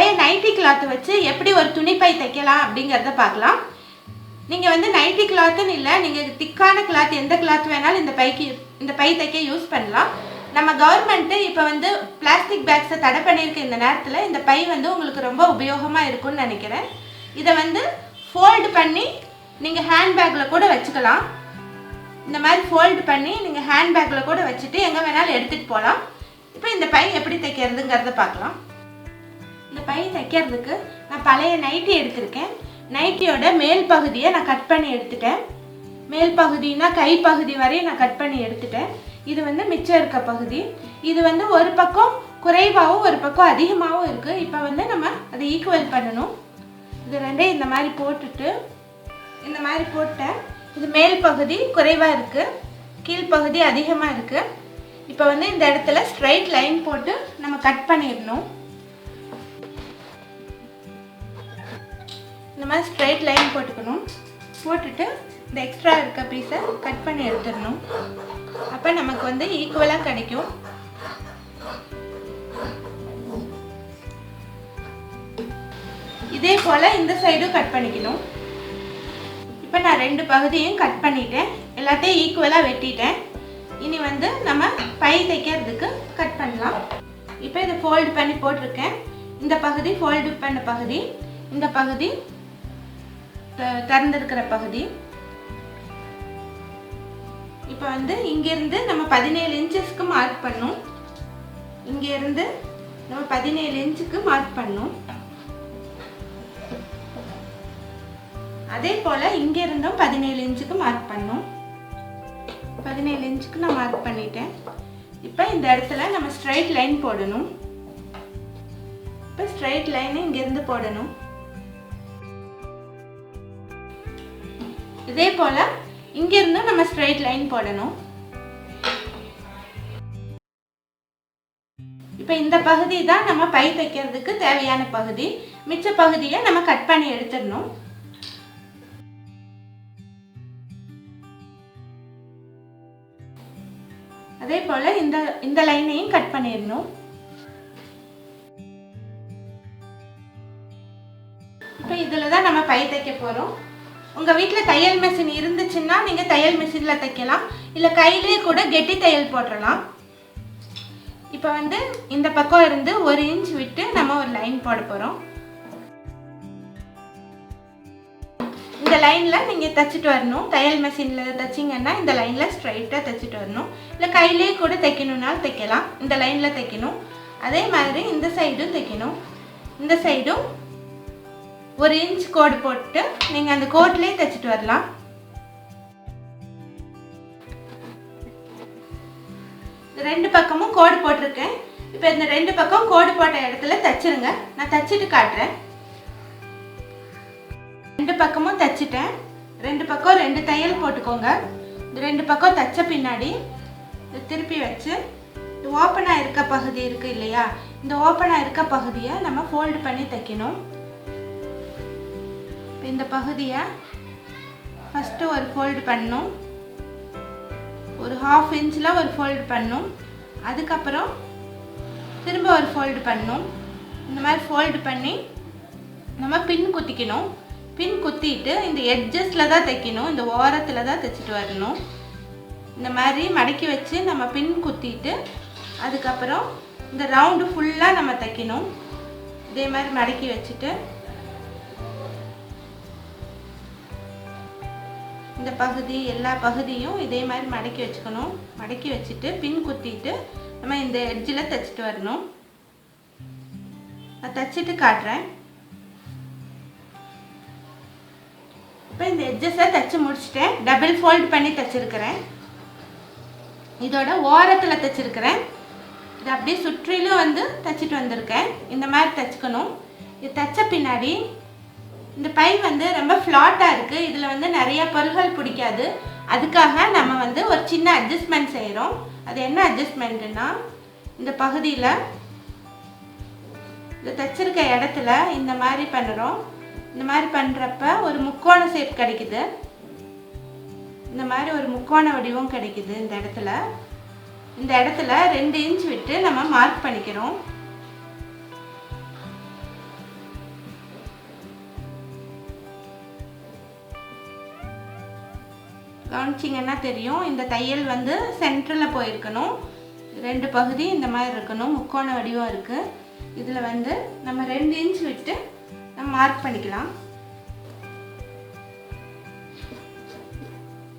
பழைய nightie cloth வச்சு எப்படி ஒரு துணிப்பை தைக்கலாம் அப்படிங்கிறத பார்க்கலாம். நீங்கள் வந்து நைட்டி கிளாத்துன்னு இல்லை, நீங்கள் திக்கான கிளாத் எந்த கிளாத் வேணாலும் இந்த பை தைக்க யூஸ் பண்ணலாம். நம்ம கவர்மெண்ட்டு இப்போ வந்து பிளாஸ்டிக் பேக்ஸை தடை பண்ணியிருக்க இந்த நேரத்தில் இந்த பை வந்து உங்களுக்கு ரொம்ப உபயோகமாக இருக்கும்னு நினைக்கிறேன். இதை வந்து ஃபோல்டு பண்ணி நீங்கள் ஹேண்ட்பேக்கில் கூட வச்சுக்கலாம். இந்த மாதிரி ஃபோல்டு பண்ணி நீங்கள் ஹேண்ட்பேக்கில் கூட வச்சுட்டு எங்கே வேணாலும் எடுத்துகிட்டு போகலாம். இப்போ இந்த பை எப்படி தைக்கிறதுங்கிறத பார்க்கலாம். இந்த பை தைக்கிறதுக்கு நான் பழைய நைட்டி எடுத்திருக்கேன். நைட்டியோட மேல் பகுதியை நான் கட் பண்ணி எடுத்துட்டேன். மேல் பகுதினா கை பகுதி வரையும் நான் கட் பண்ணி எடுத்துட்டேன். இது வந்து மிச்சம் இருக்க பகுதி. இது வந்து ஒரு பக்கம் குறைவாகவும் ஒரு பக்கம் அதிகமாகவும் இருக்குது. இப்போ வந்து நம்ம அதை ஈக்குவல் பண்ணணும். இது ரெண்டையும் இந்த மாதிரி போட்டுட்டு இந்த மாதிரி போட்டேன். இது மேல் பகுதி குறைவாக இருக்குது, கீழ்ப்பகுதி அதிகமாக இருக்குது. இப்போ வந்து இந்த இடத்துல ஸ்ட்ரைட் லைன் போட்டு நம்ம கட் பண்ணிடணும். இந்த மாதிரி ஸ்ட்ரைட் லைன் போட்டுக்கணும். போட்டுட்டு இந்த எக்ஸ்ட்ரா இருக்க பீஸை கட் பண்ணி எடுத்துடணும். அப்போ நமக்கு வந்து ஈக்குவலாக கிடைக்கும். இதே போல் இந்த சைடும் கட் பண்ணிக்கணும். இப்போ நான் 2 பகுதியும் கட் பண்ணிட்டேன். எல்லாத்தையும் ஈக்குவலாக வெட்டிட்டேன். இனி வந்து நம்ம பை தைக்கிறதுக்கு கட் பண்ணலாம். இப்போ இதை ஃபோல்டு பண்ணி போட்டிருக்கேன். இந்த பகுதி ஃபோல்டு பண்ண பகுதி, இந்த பகுதி திறந்திருக்கிற பகுதி. இப்போ வந்து இங்கேருந்து நம்ம 17 இன்ச்சஸ்க்கு மார்க் பண்ணணும். இங்கேருந்து நம்ம 17 இன்ச்சுக்கு மார்க் பண்ணணும். அதே போல் இங்கே இருந்தும் 17 இன்ச்சுக்கு மார்க் பண்ணணும். 17 இன்ச்சுக்கு நான் மார்க் பண்ணிட்டேன். இப்போ இந்த இடத்துல நம்ம ஸ்ட்ரைட் லைன் போடணும். இப்போ ஸ்ட்ரைட் லைனை இங்கேருந்து போடணும். இதே போல் இங்கேருந்தும் நம்ம ஸ்ட்ரைட் லைன் போடணும். இப்போ இந்த பகுதி தான் நம்ம பை தைக்கிறதுக்கு தேவையான பகுதி. மிச்ச பகுதியை நம்ம கட் பண்ணி எடுத்துடணும். அதே போல இந்த லைனையும் கட் பண்ணிடணும். இப்போ இதில் தான் நம்ம பை தைக்க போகிறோம். உங்கள் வீட்டில் தையல் மிஷின் இருந்துச்சுன்னா நீங்கள் தையல் மிஷினில் தைக்கலாம், இல்லை கையிலே கூட கெட்டி தையல் போட்டுடலாம். இப்போ வந்து இந்த பக்கம் இருந்து 1 இன்ச் விட்டு நம்ம ஒரு லைன் போட போகிறோம். இந்த லைனில் நீங்கள் தைச்சிட்டு வரணும். தையல் மிஷினில் தைச்சிங்கன்னா இந்த லைனில் ஸ்ட்ரைட்டாக தைச்சிட்டு வரணும். இல்லை கையிலே கூட தைக்கணுன்னாலும் தைக்கலாம். இந்த லைனில் தைக்கணும். அதே மாதிரி இந்த சைடும் தைக்கணும். இந்த சைடும் 1 இன்ச் கோடு போட்டு நீங்கள் அந்த கோட்லேயே தைச்சிட்டு வரலாம். ரெண்டு பக்கமும் கோடு போட்டிருக்கேன். இப்போ இந்த 2 பக்கம் கோடு போட்ட இடத்துல தைச்சிருங்க. நான் தைச்சிட்டு காட்டுறேன். 2 பக்கமும் தைச்சிட்டேன். 2 பக்கம் 2 தையல் போட்டுக்கோங்க. இந்த 2 பக்கம் தைச்ச பின்னாடி திருப்பி வச்சு ஓப்பனாக இருக்க பகுதி இருக்குது இல்லையா, இந்த ஓப்பனாக இருக்க பகுதியை நம்ம ஃபோல்டு பண்ணி தைக்கணும். இந்த பகுதியை ஃபஸ்ட்டு ஒரு ஃபோல்டு பண்ணணும். ஒரு 1/2 இன்ச்சில் ஒரு ஃபோல்டு பண்ணணும். அதுக்கப்புறம் திரும்ப ஒரு ஃபோல்டு பண்ணணும். இந்த மாதிரி ஃபோல்டு பண்ணி நம்ம பின் குத்திக்கணும். பின் குத்திட்டு இந்த எட்ஜஸில் தான் தைக்கணும். இந்த ஓரத்தில் தான் தைச்சிட்டு வரணும். இந்த மாதிரி மடக்கி வச்சு நம்ம பின் குத்திட்டு அதுக்கப்புறம் இந்த ரவுண்டு ஃபுல்லாக நம்ம தைக்கணும். இதே மாதிரி மடக்கி வச்சுட்டு இந்த பகுதி எல்லா பகுதியும் இதே மாதிரி மடக்கி வச்சுக்கணும். மடக்கி வச்சுட்டு பின் குத்திட்டு நம்ம இந்த எட்ஜில் தைச்சிட்டு வரணும். நான் தைச்சிட்டு காட்டுறேன். இப்போ இந்த எட்ஜஸை தைச்சி முடிச்சுட்டேன். டபுள் ஃபோல்டு பண்ணி தைச்சிருக்கிறேன். இதோட ஓரத்தில் தைச்சிருக்கிறேன். இது அப்படியே சுற்றிலும் வந்து தைச்சிட்டு வந்திருக்கேன். இந்த மாதிரி தைச்சிக்கணும். இது தைச்ச பின்னாடி இந்த பை வந்து ரொம்ப ஃப்ளாட்டாக இருக்குது. இதில் வந்து நிறைய பொருள்கள் பிடிக்காது. அதுக்காக நம்ம வந்து ஒரு சின்ன அட்ஜஸ்ட்மெண்ட் செய்கிறோம். அது என்ன அட்ஜஸ்ட்மெண்ட்டுன்னா, இந்த பகுதியில் இந்த தைச்சிருக்க இடத்துல இந்த மாதிரி பண்ணுறோம். இந்த மாதிரி பண்ணுறப்ப ஒரு முக்கோண ஷேப் கிடைக்குது. இந்த மாதிரி ஒரு முக்கோண வடிவம் கிடைக்குது. இந்த இடத்துல 2 இன்ச் விட்டு நம்ம மார்க் பண்ணிக்கிறோம். கவனிச்சிங்கன்னா தெரியும், இந்த தையல் வந்து சென்டரில் போயிருக்கணும். 2 பகுதி இந்த மாதிரி இருக்கணும், முக்கோண வடிவம் இருக்குது. இதில் வந்து நம்ம 2 இன்ச் விட்டு நம்ம மார்க் பண்ணிக்கலாம்.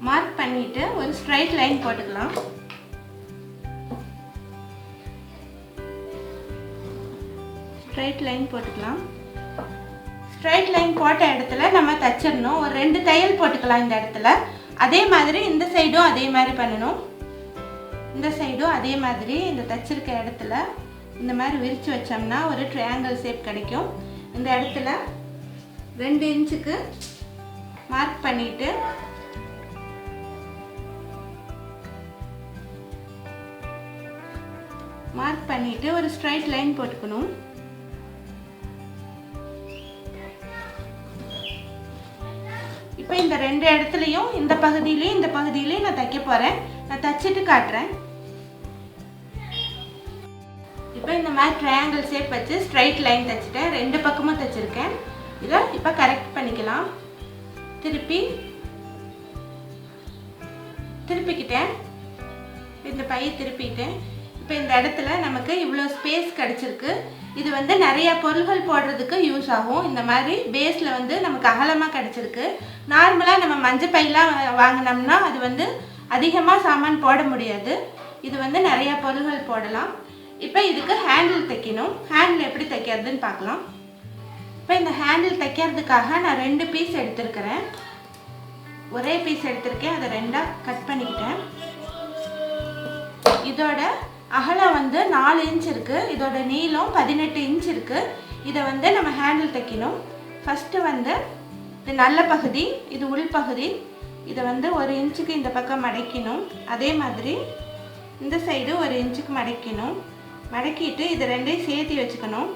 மார்க் பண்ணிவிட்டு ஒரு ஸ்ட்ரைட் லைன் போட்டுக்கலாம். ஸ்ட்ரைட் லைன் போட்டுக்கலாம். ஸ்ட்ரைட் லைன் போட்ட இடத்துல நம்ம தச்சிடணும். ஒரு 2 தையல் போட்டுக்கலாம் இந்த இடத்துல. அதே மாதிரி இந்த சைடும் அதே மாதிரி பண்ணணும். இந்த சைடும் அதே மாதிரி இந்த தச்சிருக்க இடத்துல இந்த மாதிரி விரித்து வச்சோம்னா ஒரு ட்ரையாங்கிள் ஷேப் கிடைக்கும். இந்த இடத்துல 2 இன்ச்சுக்கு மார்க் பண்ணிவிட்டு ஒரு ஸ்ட்ரைட் லைன் போட்டுக்கணும். இப்போ இந்த 2 இடத்துலையும் இந்த பகுதியிலையும் நான் தைக்க போகிறேன். நான் தைச்சிட்டு காட்டுறேன். இப்போ இந்த மாதிரி ட்ரையாங்கிள் ஷேப் வச்சு ஸ்ட்ரைட் லைன் தைச்சிட்டேன். 2 பக்கமும் தைச்சிருக்கேன். இதை இப்போ கரெக்ட் பண்ணிக்கலாம். திருப்பிக்கிட்டேன். இந்த பையை திருப்பிட்டேன். இப்போ இந்த இடத்துல நமக்கு இவ்வளோ ஸ்பேஸ் கிடச்சிருக்கு. இது வந்து நிறைய பொருள்கள் போடுறதுக்கு யூஸ் ஆகும். இந்த மாதிரி பேஸில் வந்து நமக்கு அகலமாக கிடச்சிருக்கு. நார்மலாக நம்ம மஞ்சள் பையெலாம் வாங்கினோம்னா அது வந்து அதிகமாக சாமான் போட முடியாது. இது வந்து நிறையா பொருள்கள் போடலாம். இப்போ இதுக்கு ஹேண்டில் தைக்கணும். ஹேண்டில் எப்படி தைக்கிறதுன்னு பார்க்கலாம். இப்போ இந்த ஹேண்டில் தைக்கிறதுக்காக நான் 2 பீஸ் எடுத்துருக்கிறேன். ஒரே பீஸ் எடுத்திருக்கேன். அதை 2ஆக கட் பண்ணிக்கிட்டேன். இதோட அகலம் வந்து 4 இன்ச் இருக்குது. இதோட நீளம் 18 இன்ச் இருக்குது. இதை வந்து நம்ம ஹேண்டில் தைக்கணும். ஃபஸ்ட்டு வந்து இது நல்ல பகுதி, இது உள் பகுதி. இதை வந்து 1 இன்ச்சுக்கு இந்த பக்கம் மடக்கணும். அதே மாதிரி இந்த சைடு 1 இன்ச்சுக்கு மடக்கணும். மடக்கிட்டு இது 2ஐயும் சேர்த்தி வச்சுக்கணும்.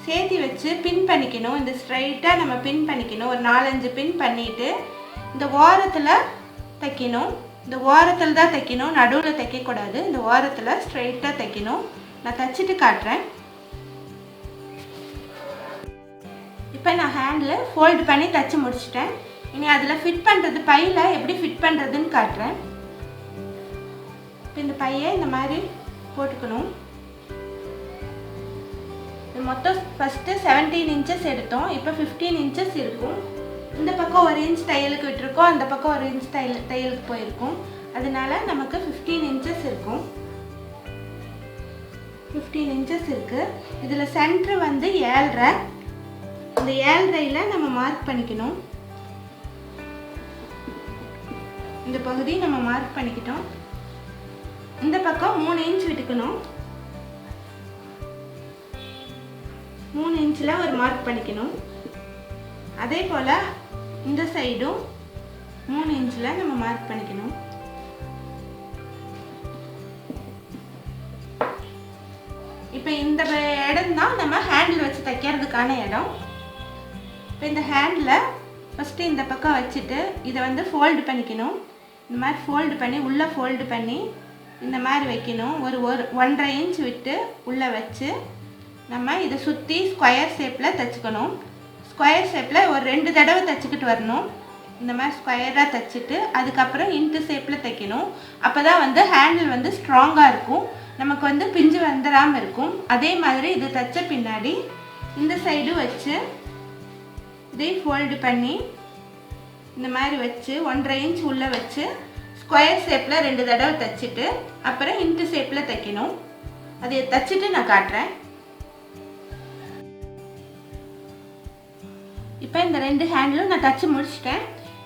சேர்த்தி வச்சு பின் பண்ணிக்கணும். இந்த ஸ்ட்ரைட்டாக நம்ம பின் பண்ணிக்கணும். ஒரு 4-5 பின் பண்ணிவிட்டு இந்த ஓரத்தில் தைக்கணும். இந்த ஓரத்தில் தான் தைக்கணும், நடுவில் தைக்கக்கூடாது. இந்த ஓரத்தில் ஸ்ட்ரைட்டாக தைக்கணும். நான் தைச்சிட்டு காட்டுறேன். இப்போ நான் ஹேண்டில் ஃபோல்டு பண்ணி தைச்சி முடிச்சிட்டேன். இனி அதில் ஃபிட் பண்ணுறது, பையில் எப்படி ஃபிட் பண்ணுறதுன்னு காட்டுறேன். இப்போ இந்த பையை இந்த மாதிரி போட்டுக்கணும். இது மொத்தம் ஃபஸ்ட்டு 17 இன்ச்சஸ் எடுத்தோம். இப்போ 15 இன்ச்சஸ் இருக்கும். இந்த பக்கம் 1 இன்ச் தையலுக்கு விட்டுருக்கோம், அந்த பக்கம் 1 இன்ச் தையலுக்கு போயிருக்கும். அதனால நமக்கு 15 இன்ச்சஸ் இருக்கும். 15 இன்ச்சஸ் இருக்குது. இதில் சென்ட்ரு வந்து 7.5. இந்த 7.5ல் நம்ம மார்க் பண்ணிக்கணும். இந்த பகுதி நம்ம மார்க் பண்ணிக்கிட்டோம். இந்த பக்கம் 3 இன்ச் விட்டுக்கணும். 3 இன்ச்சில் ஒரு மார்க் பண்ணிக்கணும். அதே போல் இந்த சைடும் 3 இன்ச்சில் நம்ம மார்க் பண்ணிக்கணும். இப்போ இந்த இடம் தான் நம்ம ஹேண்டில் வச்சு தைக்கிறதுக்கான இடம். இப்போ இந்த ஹேண்டில் ஃபஸ்ட்டு இந்த பக்கம் வச்சுட்டு இதை வந்து ஃபோல்டு பண்ணிக்கணும். இந்த மாதிரி ஃபோல்டு பண்ணி உள்ளே ஃபோல்டு பண்ணி இந்த மாதிரி வைக்கணும். ஒரு 1.5 இன்ச் விட்டு உள்ளே வச்சு நம்ம இதை சுற்றி ஸ்கொயர் ஷேப்பில் தைச்சிக்கணும். ஸ்கொயர் ஷேப்பில் ஒரு 2 தடவை தைச்சிக்கிட்டு வரணும். இந்த மாதிரி ஸ்கொயராக தைச்சிட்டு அதுக்கப்புறம் இன்ட்டு ஷேப்பில் தைக்கணும். அப்போ தான் வந்து ஹேண்டில் வந்து ஸ்ட்ராங்காக இருக்கும், நமக்கு வந்து பிஞ்சு வந்துடாமல் இருக்கும். அதே மாதிரி இது தைச்ச பின்னாடி இந்த சைடு வச்சு இதை ஃபோல்டு பண்ணி இந்த மாதிரி வச்சு 1.5 இன்ச் உள்ளே வச்சு ஸ்கொயர் ஷேப்பில் 2 தடவை தைச்சிட்டு அப்புறம் இன்ட்டு ஷேப்பில் தைக்கணும். அதை தைச்சிட்டு நான் காட்டுறேன். இப்போ இந்த 2 ஹேண்டிலும் நான் தைச்சி முடிச்சிட்டேன்.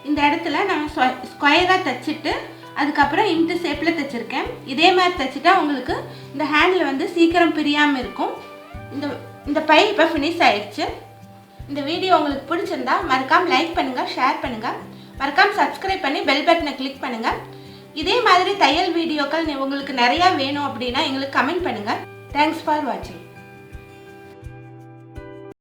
இந்த இடத்துல நான் ஸ்கொயராக தைச்சிட்டு அதுக்கப்புறம் இன்ட்டு ஷேப்பில் தைச்சிருக்கேன். இதே மாதிரி தைச்சிட்டா உங்களுக்கு இந்த ஹேண்டில் வந்து சீக்கிரம் பிரியாமல் இருக்கும். இந்த பை இப்போ ஃபினிஷ் ஆயிடுச்சு. இந்த வீடியோ உங்களுக்கு பிடிச்சிருந்தா மறக்காமல் லைக் பண்ணுங்கள், ஷேர் பண்ணுங்கள், மறக்காமல் சப்ஸ்கிரைப் பண்ணி பெல் பட்டனை கிளிக் பண்ணுங்கள். இதே மாதிரி தையல் வீடியோக்கள் உங்களுக்கு நிறையா வேணும் அப்படின்னா எங்களுக்கு கமெண்ட் பண்ணுங்கள். தேங்க்ஸ் ஃபார் வாட்சிங்.